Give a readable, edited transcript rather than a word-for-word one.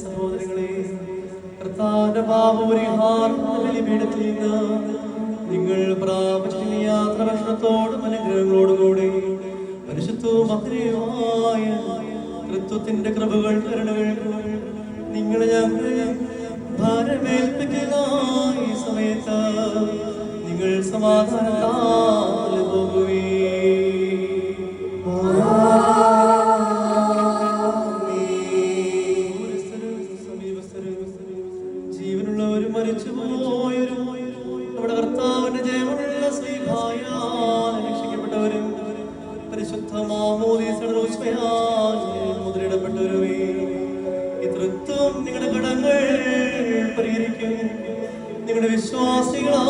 സഹോദരങ്ങളെ, കർത്താവിന്റെ പാപപരിഹാരത്തിൽ നിന്ന് നിങ്ങൾ പ്രാപിച്ച യാത്ര ഭക്ഷണത്തോടും അനുഗ്രഹങ്ങളോടുകൂടി പരിശുദ്ധവും മഹനീയവുമായ തൃത്വത്തിന്റെ കൃപകൾ കരുണകൾ നിങ്ങളെ ഞങ്ങൾ ഭാരമേൽപ്പിക്കുന്ന ഈ സമയത്ത് നിങ്ങൾ സമാധാനത്താൽ പോകുവേ. ജീവനുള്ളവരും മരിച്ചുപോയവരും നമ്മുടെ കർത്താവിന്റെ ജയമുള്ള സ്നേഹായാൽ രക്ഷിക്കപ്പെട്ടവരും പരിശുദ്ധ മാമോദീസയുടെ മുദ്രയിടപ്പെട്ടവരുമേ, ഈ തൃത്വം നിങ്ങളുടെ കടങ്ങൾ പരിഹരിക്കും. നിങ്ങളുടെ വിശ്വാസികളാ